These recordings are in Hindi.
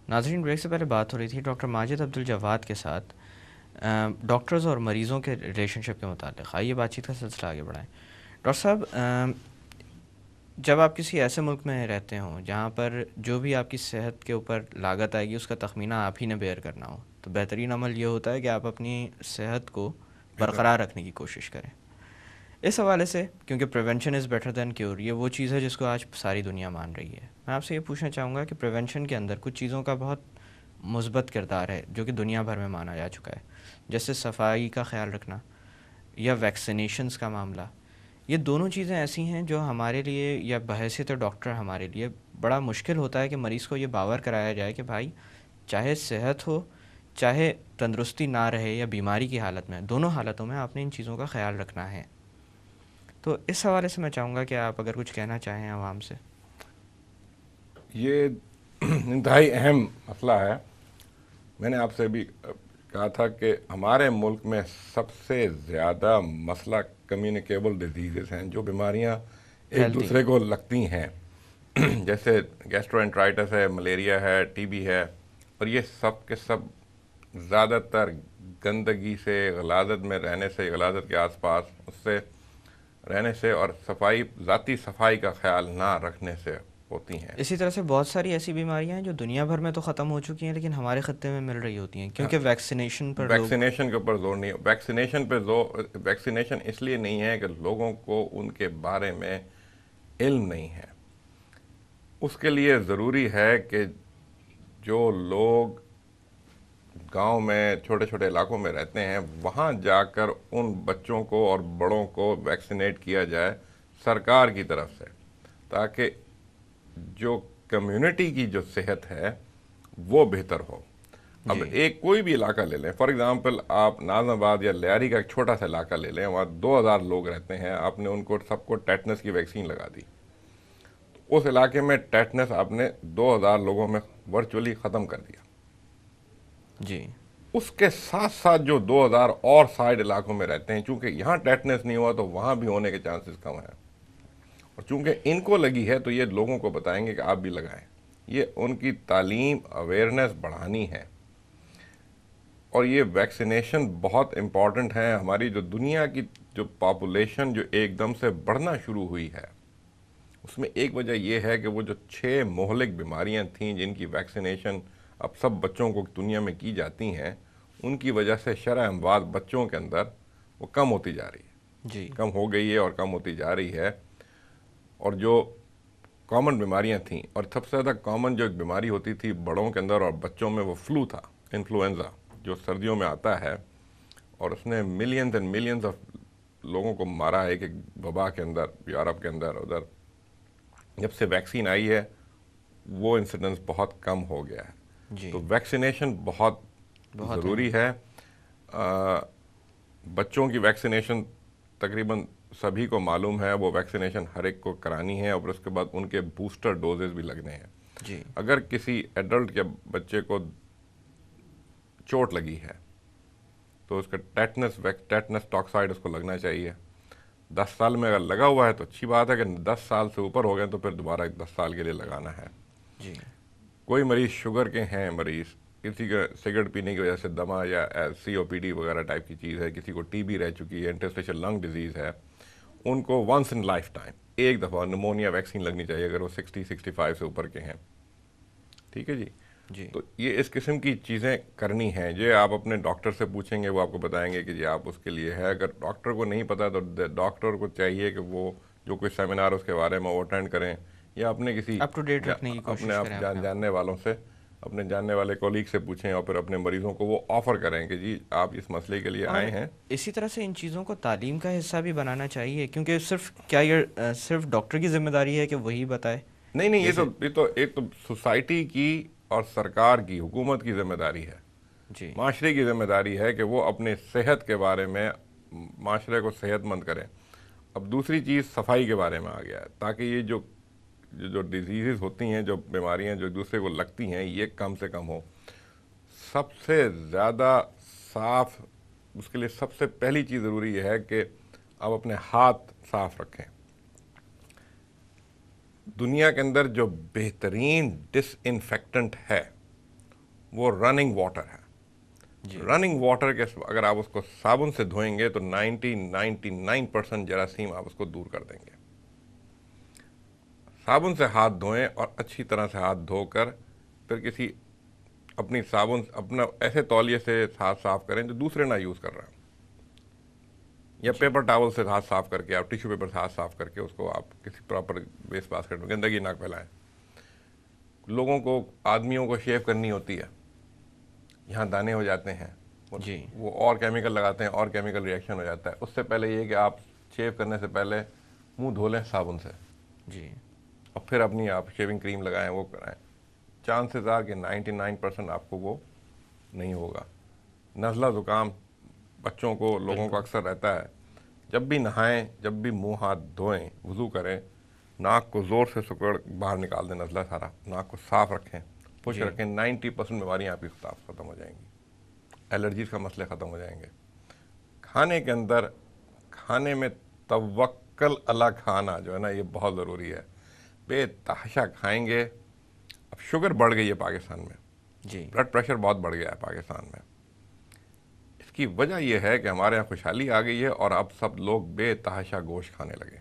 नाज़रीन, ब्रेक से पहले बात हो रही थी डॉक्टर माजिद अब्दुल जवाद के साथ डॉक्टर्स और मरीज़ों के रिलेशनशिप के मुतालिक। आइए बातचीत का सिलसिला आगे बढ़ाएं। डॉक्टर साहब, जब आप किसी ऐसे मुल्क में रहते हों जहाँ पर जो भी आपकी सेहत के ऊपर लागत आएगी उसका तखमीना आप ही ने बेयर करना हो, तो बेहतरीन अमल ये होता है कि आप अपनी सेहत को बेहतर बरकरार रखने की कोशिश करें। इस हवाले से, क्योंकि prevention is better than cure, ये वो चीज़ है जिसको आज सारी दुनिया मान रही है, मैं आपसे ये पूछना चाहूँगा कि प्रिवेंशन के अंदर कुछ चीज़ों का बहुत मुस्बत किरदार है जो कि दुनिया भर में माना जा चुका है, जैसे सफाई का ख्याल रखना या वैक्सीनेशंस का मामला। ये दोनों चीज़ें ऐसी हैं जो हमारे लिए या बहैसियत डॉक्टर हमारे लिए बड़ा मुश्किल होता है कि मरीज़ को ये बावर कराया जाए कि भाई, चाहे सेहत हो, चाहे तंदुरुस्ती ना रहे या बीमारी की हालत में, दोनों हालतों में आपने इन चीज़ों का ख्याल रखना है। तो इस हवाले से मैं चाहूँगा कि आप अगर कुछ कहना चाहें आवाम से। ये इंतहाई अहम मसला है। मैंने आपसे भी कहा था कि हमारे मुल्क में सबसे ज़्यादा मसला कम्युनिकेबल डिजीज़ हैं, जो बीमारियां एक फैलती दूसरे हैं। को लगती हैं। जैसे गैस्ट्रोएंटराइटिस है, मलेरिया है, टीबी है, और ये सब के सब ज़्यादातर गंदगी से, गलाजत में रहने से, गलाजत के आसपास उससे रहने से और सफाई, ज़ाती सफाई का ख्याल ना रखने से होती हैं। इसी तरह से बहुत सारी ऐसी बीमारियां हैं जो दुनिया भर में तो ख़त्म हो चुकी हैं लेकिन हमारे ख़त्ते में मिल रही होती हैं, क्योंकि वैक्सीनेशन पर लोग। वैक्सीनेशन के ऊपर जोर नहीं, वैक्सीनेशन इसलिए नहीं है कि लोगों को उनके बारे में इल्म नहीं है। उसके लिए ज़रूरी है कि जो लोग गांव में, छोटे छोटे इलाकों में रहते हैं, वहां जाकर उन बच्चों को और बड़ों को वैक्सीनेट किया जाए सरकार की तरफ से, ताकि जो कम्युनिटी की जो सेहत है वो बेहतर हो। अब जी। एक कोई भी इलाका ले लें, फॉर एग्जांपल आप नाज़ाबाद या लियारी का एक छोटा सा इलाका ले लें, वहाँ 2000 लोग रहते हैं, आपने उनको सबको टेटनस की वैक्सीन लगा दी। उस इलाके में टेटनस आपने 2000 लोगों में वर्चुअली ख़त्म कर दिया। जी। उसके साथ साथ जो 2000 और साइड इलाकों में रहते हैं, चूंकि यहाँ टेटनस नहीं हुआ तो वहाँ भी होने के चांसेस कम हैं, और चूंकि इनको लगी है तो ये लोगों को बताएंगे कि आप भी लगाएं। ये उनकी तालीम, अवेयरनेस बढ़ानी है। और ये वैक्सीनेशन बहुत इम्पॉर्टेंट है। हमारी जो दुनिया की जो पॉपुलेशन जो एकदम से बढ़ना शुरू हुई है, उसमें एक वजह यह है कि वो जो 6 मोहलिक बीमारियां थीं जिनकी वैक्सीनेशन अब सब बच्चों को दुनिया में की जाती हैं, उनकी वजह से शरह अमवात बच्चों के अंदर वो कम होती जा रही है, जी। कम हो गई है और कम होती जा रही है। और जो कॉमन बीमारियां थीं, और सबसे ज़्यादा कॉमन जो एक बीमारी होती थी बड़ों के अंदर और बच्चों में, वो फ्लू था, इन्फ्लुएंजा, जो सर्दियों में आता है और उसने मिलियंस एंड मिलियंस ऑफ लोगों को मारा है। एक वबा के अंदर, यूरोप के अंदर उधर, जब से वैक्सीन आई है वो इंसिडेंस बहुत कम हो गया है। जी। तो वैक्सीनेशन बहुत बहुत अहम ज़रूरी है। है। बच्चों की वैक्सीनेशन तकरीबन सभी को मालूम है, वो वैक्सीनेशन हर एक को करानी है, और उसके बाद उनके बूस्टर डोजेस भी लगने हैं। जी। अगर किसी एडल्ट के बच्चे को चोट लगी है तो उसका टेटनस टॉक्साइड उसको लगना चाहिए। 10 साल में अगर लगा हुआ है तो अच्छी बात है, कि 10 साल से ऊपर हो गए तो फिर दोबारा 10 साल के लिए लगाना है। जी। कोई मरीज़ शुगर के हैं, मरीज़ किसी का सिगरेट पीने की वजह से दमा या COPD वगैरह टाइप की चीज़ है, किसी को टीबी रह चुकी है, इंटरस्टिशियल लंग डिजीज़ है, उनको वंस इन लाइफ टाइम एक दफ़ा निमोनिया वैक्सीन लगनी चाहिए अगर वो 60-65 से ऊपर के हैं। ठीक है जी। जी। तो ये इस किस्म की चीज़ें करनी हैं। ये आप अपने डॉक्टर से पूछेंगे, वो आपको बताएंगे कि जी आप उसके लिए है। अगर डॉक्टर को नहीं पता तो डॉक्टर को चाहिए कि वो जो कोई सेमिनार उसके बारे में वो अटेंड करें, या अपने किसी अप टू डेट रखने की अपने कोशिश आप करें अपने आप को। जानने वालों से, अपने जानने वाले कोलीग से पूछें, और फिर अपने मरीज़ों को वो ऑफ़र करें कि जी आप इस मसले के लिए आए और हैं। इसी तरह से इन चीज़ों को तालीम का हिस्सा भी बनाना चाहिए, क्योंकि सिर्फ क्या ये सिर्फ डॉक्टर की जिम्मेदारी है कि वही बताए। नहीं नहीं, जैसे। ये तो सोसाइटी की और सरकार की, हुकूमत की जिम्मेदारी है, जी। माशरे की जिम्मेदारी है कि वो अपने सेहत के बारे में माशरे को सेहतमंद करें। अब दूसरी चीज़ सफाई के बारे में आ गया है, ताकि ये जो जो डिजीज़ होती हैं, जो बीमारियां जो एक दूसरे को लगती हैं, ये कम से कम हो। सबसे ज़्यादा साफ, उसके लिए सबसे पहली चीज़ ज़रूरी है कि आप अपने हाथ साफ रखें। दुनिया के अंदर जो बेहतरीन डिसइंफेक्टेंट है वो रनिंग वाटर है। जी रनिंग वाटर के अगर आप उसको साबुन से धोएंगे तो 99% जरासीम आप उसको दूर कर देंगे। साबुन से हाथ धोएं और अच्छी तरह से हाथ धोकर फिर किसी अपनी साबुन अपना ऐसे तौलिए से हाथ साफ करें जो दूसरे ना यूज़ कर रहे हैं, या जी पेपर टॉवल से हाथ साफ करके, आप टिश्यू पेपर से हाथ साफ करके उसको आप किसी प्रॉपर वेस्ट बास्केट में गंदगी ना फैलाएं। लोगों को, आदमियों को शेव करनी होती है, यहाँ दाने हो जाते हैं, जी वो और केमिकल लगाते हैं और केमिकल रिएक्शन हो जाता है। उससे पहले ये कि आप शेव करने से पहले मुंह धो लें साबुन से जी और फिर अपनी आप शेविंग क्रीम लगाएं, वो कराएं। चांसेस आर कि 99% आपको वो नहीं होगा। नज़ला ज़ुकाम बच्चों को, लोगों को अक्सर रहता है। जब भी नहाएं, जब भी मुंह हाथ धोएं, वज़ू करें, नाक को ज़ोर से सुकड़ बाहर निकाल दें, नज़ला सारा, नाक को साफ़ रखें, खुश जी रखें। 90% बीमारियाँ आपकी ख़त्म हो जाएंगी, एलर्जीज़ का मसले ख़त्म हो जाएंगे। खाने के अंदर, खाने में तवक्कल अला खाना जो है ना, ये बहुत ज़रूरी है। बेतहाशा खाएंगे। अब शुगर बढ़ गई है पाकिस्तान में, जी ब्लड प्रेशर बहुत बढ़ गया है पाकिस्तान में। इसकी वजह यह है कि हमारे यहाँ खुशहाली आ गई है और अब सब लोग बेतहाशा गोश्त खाने लगे।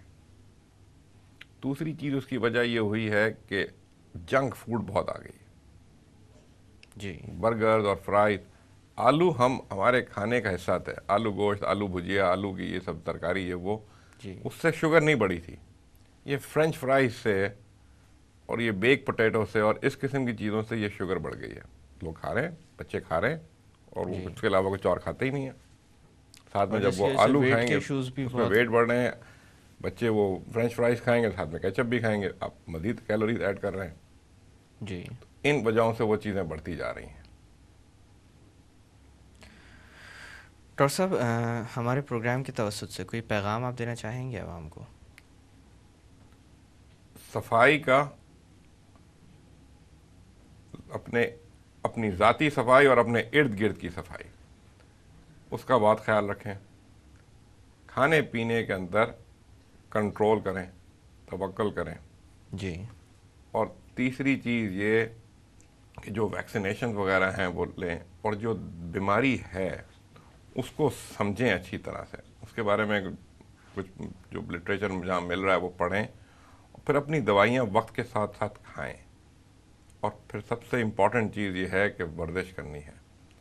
दूसरी चीज़ उसकी वजह यह हुई है कि जंक फूड बहुत आ गई, जी बर्गर्स और फ्राइज। आलू हम हमारे खाने का हिस्सा थे, आलू गोश्त, आलू भुजिया, आलू की ये सब तरकारी, ये वो, जी उससे शुगर नहीं बढ़ी थी। ये फ्रेंच फ्राइज से और ये बेक पोटैटो से और इस किस्म की चीज़ों से ये शुगर बढ़ गई है। लोग खा रहे हैं, बच्चे खा रहे हैं, और वो जी उसके अलावा कुछ और खाते ही नहीं है। साथ में और जब वो जिसकी वजह से आलू वेट के खाएंगे इश्यूज भी उसमें बहुत। वेट बढ़ रहे हैं। बच्चे वो फ्रेंच फ्राइज खाएंगे, साथ में केचप भी खाएंगे, आप मज़ीद कैलोरीज ऐड कर रहे हैं। जी इन वजहों से वो चीज़ें बढ़ती जा रही हैं। डॉक्टर साहब, हमारे प्रोग्राम के तवस्सुत से कोई पैगाम आप देना चाहेंगे आवाम को? सफाई का, अपने अपनी ज़ाती सफाई और अपने इर्द गिर्द की सफाई, उसका बहुत ख्याल रखें। खाने पीने के अंदर कंट्रोल करें, तवक्कल करें। जी और तीसरी चीज़ ये कि जो वैक्सीनेशन वगैरह हैं वो लें, और जो बीमारी है उसको समझें अच्छी तरह से, उसके बारे में कुछ जो लिटरेचर में जहाँ मिल रहा है वो पढ़ें, और फिर अपनी दवाइयाँ वक्त के साथ साथ खाएं। और फिर सबसे इम्पॉर्टेंट चीज़ ये है कि वर्जिश करनी है,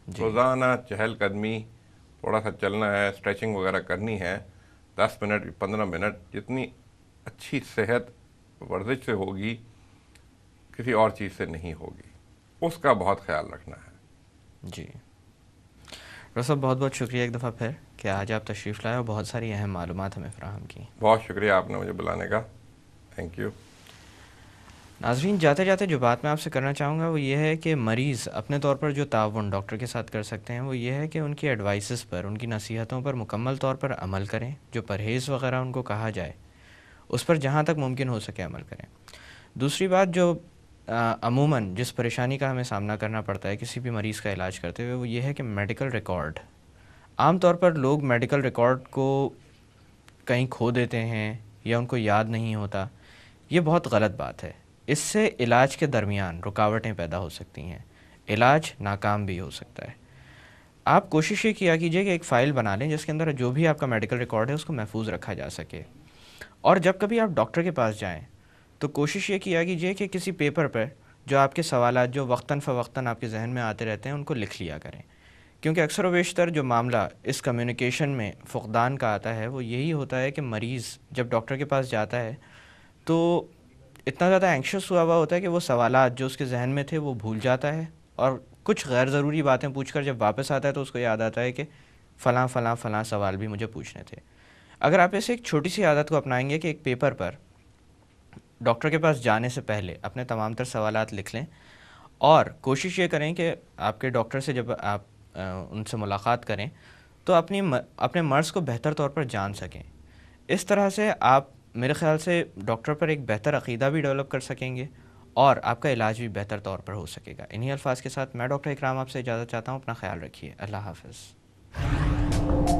जी रोज़ाना चहलकदमी, थोड़ा सा चलना है, स्ट्रेचिंग वगैरह करनी है। 10 मिनट 15 मिनट, जितनी अच्छी सेहत वर्जिश से होगी किसी और चीज़ से नहीं होगी, उसका बहुत ख्याल रखना है। जी डॉक्टर साहब, बहुत बहुत शुक्रिया एक दफ़ा फिर कि आज आप तशरीफ़ लाए और बहुत सारी अहम मालूमात हमें फ़राहम की। बहुत शुक्रिया आपने मुझे बुलाने का, थैंक यू। नाज़रीन, जाते जाते जो बात मैं आपसे करना चाहूँगा वो ये है कि मरीज़ अपने तौर पर जो ताउन डॉक्टर के साथ कर सकते हैं वो ये है कि उनकी एडवाइसेस पर, उनकी नसीहतों पर मुकम्मल तौर पर अमल करें। जो परहेज़ वगैरह उनको कहा जाए उस पर जहाँ तक मुमकिन हो सके अमल करें। दूसरी बात, जो अमूमन जिस परेशानी का हमें सामना करना पड़ता है किसी भी मरीज़ का इलाज करते हुए, वो ये है कि मेडिकल रिकॉर्ड, आम तौर पर लोग मेडिकल रिकॉर्ड को कहीं खो देते हैं या उनको याद नहीं होता। ये बहुत गलत बात है। इससे इलाज के दरमियान रुकावटें पैदा हो सकती हैं, इलाज नाकाम भी हो सकता है। आप कोशिश ये किया कीजिए कि एक फ़ाइल बना लें जिसके अंदर जो भी आपका मेडिकल रिकॉर्ड है उसको महफूज रखा जा सके। और जब कभी आप डॉक्टर के पास जाएं तो कोशिश ये किया कीजिए कि किसी पेपर पर जो आपके सवालात जो वक्तन फ़वक्तन आपके जहन में आते रहते हैं उनको लिख लिया करें। क्योंकि अक्सर व बेशतर जो मामला इस कम्युनिकेशन में फ़ुक़दान का आता है वो यही होता है कि मरीज़ जब डॉक्टर के पास जाता है तो इतना ज़्यादा एंक्शस हुआ होता है कि वो सवालात जो उसके जहन में थे वो भूल जाता है, और कुछ गैर ज़रूरी बातें पूछकर जब वापस आता है तो उसको याद आता है कि फ़लाँ फ़लाँ फ़लाँ सवाल भी मुझे पूछने थे। अगर आप ऐसे एक छोटी सी आदत को अपनाएंगे कि एक पेपर पर डॉक्टर के पास जाने से पहले अपने तमाम तर सवालात लिख लें, और कोशिश ये करें कि आपके डॉक्टर से जब आप उनसे मुलाकात करें तो अपने मर्ज़ को बेहतर तौर पर जान सकें। इस तरह से आप मेरे ख़्याल से डॉक्टर पर एक बेहतर अक़ीदा भी डेवलप कर सकेंगे और आपका इलाज भी बेहतर तौर पर हो सकेगा। इन्हीं अल्फाज के साथ मैं डॉक्टर इकराम आपसे इजाज़त चाहता हूँ। अपना ख्याल रखिए। अल्लाह हाफ़िज़।